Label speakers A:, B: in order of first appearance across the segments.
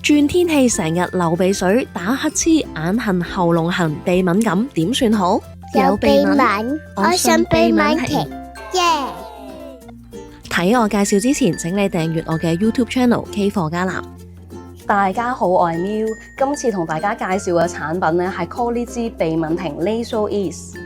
A: 轉天氣成日流鼻水、打乞嗤、眼痕、喉嚨痕、鼻敏感，點算好？
B: 有鼻敏，我信鼻敏婷，耶！
A: 睇我介紹之前，請你訂閱我嘅 YouTube Channel K 貨加納。
C: 大家好，我係 Miu， 今次同大家介紹嘅產品咧係 Colli-G 鼻敏婷 Nasal Ease。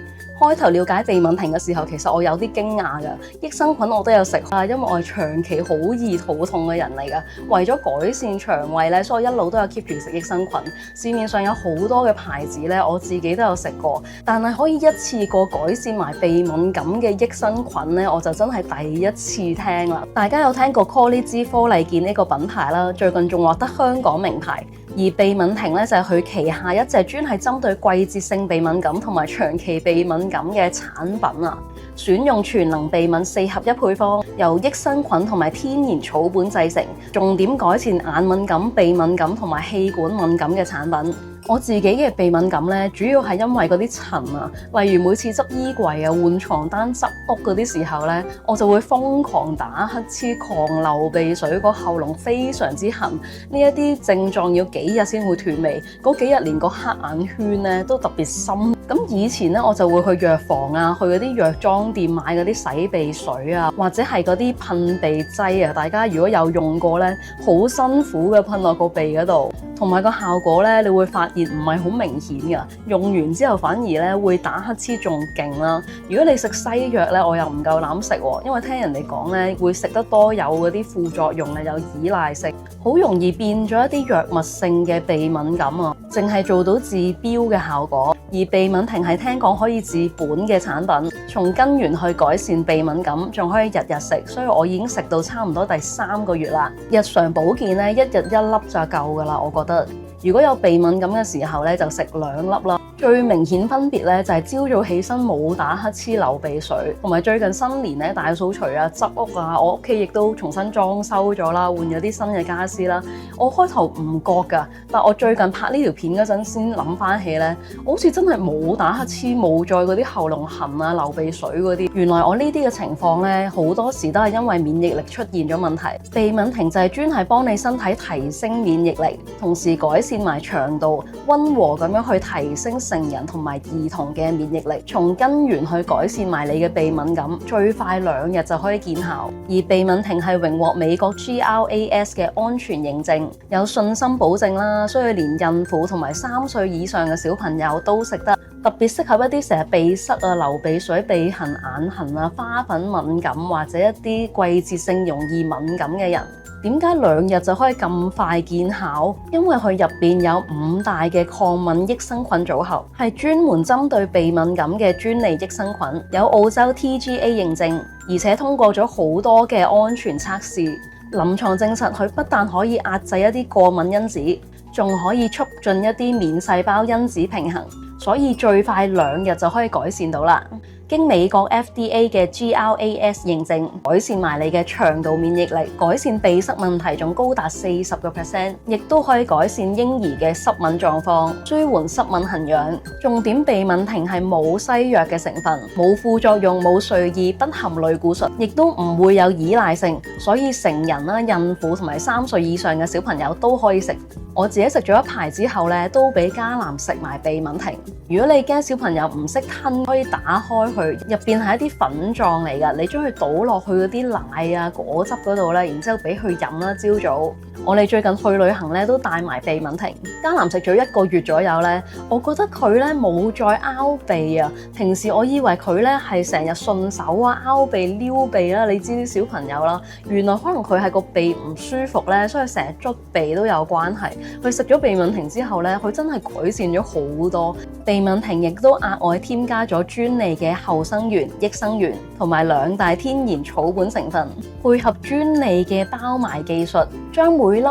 C: 開頭了解鼻敏婷嘅時候，其實我有啲驚訝㗎。益生菌我都有食啊，因為我係長期好易肚痛嘅人嚟㗎。為咗改善腸胃咧，所以我一路都有 keep 住食益生菌。市面上有好多嘅牌子咧，我自己都有食過，但係可以一次過改善埋鼻敏感嘅益生菌咧，我就真係第一次聽啦。大家有聽過 Colli-G 科麗健呢個品牌啦，最近仲獲得香港名牌。而鼻敏婷咧就係佢旗下一隻專係針對季節性鼻敏感同埋長期鼻敏感嘅產品啊！選用全能鼻敏4合1配方，由益生菌同埋天然草本製成，重點改善眼敏感、鼻敏感同埋氣管敏感嘅產品。我自己嘅鼻敏感咧，主要係因為嗰啲塵啊，例如每次執衣櫃啊、換床單、執屋嗰啲時候咧，我就會瘋狂打乞嗤、狂流鼻水，個喉嚨非常之痕。呢一啲症狀要幾日先會斷尾，嗰幾日連個黑眼圈咧都特別深。咁以前咧我就會去藥房啊，去嗰啲藥妝店買嗰啲洗鼻水啊，或者係嗰啲噴鼻劑啊。大家如果有用過咧，好辛苦嘅噴落個鼻嗰度，同埋個效果咧，你會發現唔係好明顯㗎。用完之後反而咧會打乞嗤仲勁啦。如果你食西藥咧，我又唔夠膽食喎，因為聽人哋講咧會食得多有嗰啲副作用啊，有依賴性，好容易變咗一啲藥物性嘅鼻敏感啊，淨係做到治標嘅效果。而鼻敏婷係聽講可以治本嘅產品，從根源去改善鼻敏感，仲可以日日食，所以我已經食到差唔多第3個月啦。日常保健咧，一日1粒就夠噶啦，我覺得。如果有鼻敏感嘅時候咧，就食2粒啦。最明顯分別咧就係朝早起身冇打乞嗤、流鼻水，同埋最近新年咧大掃除啊、執屋啊，我屋企亦都重新裝修咗啦，換咗啲新嘅家私啦。我開頭唔覺㗎，但我最近拍呢條片嗰陣先諗翻起咧，我好似真係冇打乞嗤，冇再嗰啲喉嚨痕啊、流鼻水嗰啲。原來我呢啲嘅情況咧，好多時都係因為免疫力出現咗問題。鼻敏婷就係專係幫你身體提升免疫力，同時改善埋腸道，溫和咁樣去提升成人同埋兒童嘅免疫力，從根源去改善埋你嘅鼻敏感，最快2日就可以見效。而鼻敏婷係榮獲美國 GRAS 嘅安全認證，有信心保證啦，所以連孕婦同埋3歲以上嘅小朋友都食得，特別適合一啲成日鼻塞啊、流鼻水、鼻痕、眼痕啊、花粉敏感或者一啲季節性容易敏感嘅人。點解2日就可以咁快見效？因為佢入邊有5大嘅抗敏益生菌組合，係專門針對鼻敏感嘅專利益生菌，有澳洲 TGA 認證，而且通過咗好多嘅安全測試。臨床證實佢不但可以壓制一啲過敏因子，仲可以促進一啲免細胞因子平衡，所以最快2日就可以改善到啦。經美國 FDA 嘅 GRAS 認證，改善埋你嘅腸道免疫力，改善鼻塞問題仲高達40%，亦都可以改善嬰兒嘅濕敏狀況，舒緩濕敏痕癢。重點鼻敏婷係冇西藥嘅成分，冇副作用，冇睡意，不含類固醇，亦都唔會有依賴性，所以成人啦、孕婦同埋3歲以上嘅小朋友都可以食。我自己食咗一排之後咧，都俾嘉楠食埋鼻敏婷。如果你驚小朋友唔識吞，可以打開佢，入邊係一啲粉狀嚟㗎，你將佢倒落去嗰啲奶啊、果汁嗰度咧，然之後俾佢飲啦。朝早我哋最近去旅行咧，都帶埋鼻敏婷。嘉楠食咗1個月左右咧，我覺得佢咧冇再拗鼻啊。平時我以為佢咧係成日順手啊拗鼻、撩鼻啦，你知啲小朋友啦，原來可能佢係個鼻唔舒服咧，所以成日捽鼻都有關係。佢食咗鼻敏婷之後咧，佢真係改善咗好多。鼻敏婷亦都額外添加咗專利嘅後生元、益生元同埋2大天然草本成分，配合專利嘅包埋技術，將每粒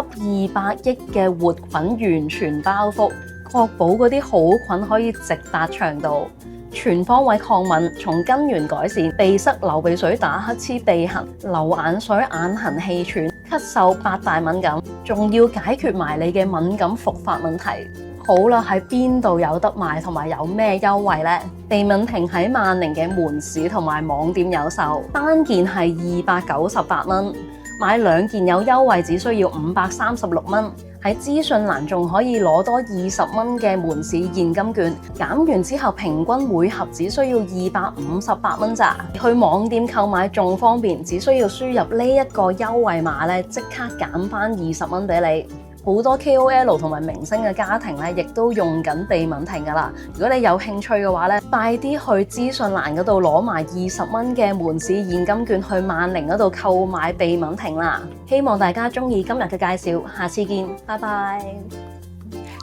C: 200億嘅活粉完全包覆，確保嗰啲好菌可以直達腸道，全方位抗敏，從根源改善鼻塞、流鼻水、打乞嗤、鼻痕、流眼水、眼痕、氣喘、咳嗽8大敏感，仲要解決埋你嘅敏感復發問題。好啦，喺邊度有得賣同埋有咩優惠呢？鼻敏婷喺萬寧嘅門市同埋網店有售，單件係298蚊。買2件有優惠，只需要536蚊。喺資訊欄仲可以攞多20蚊嘅門市現金券，減完之後平均每盒只需要258蚊咋。去網店購買仲方便，只需要輸入呢一個優惠碼咧，即刻減返20蚊俾你。好多 KOL 同埋明星嘅家庭咧，亦都用緊鼻敏婷噶啦。如果你有興趣嘅話咧，快啲去資訊欄嗰度攞埋20蚊嘅門市現金券去萬寧嗰度購買鼻敏婷啦。希望大家中意今日嘅介紹，下次見，拜拜。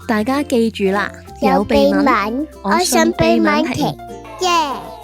A: 大家記住啦，
B: 有鼻敏，我信鼻敏婷，耶！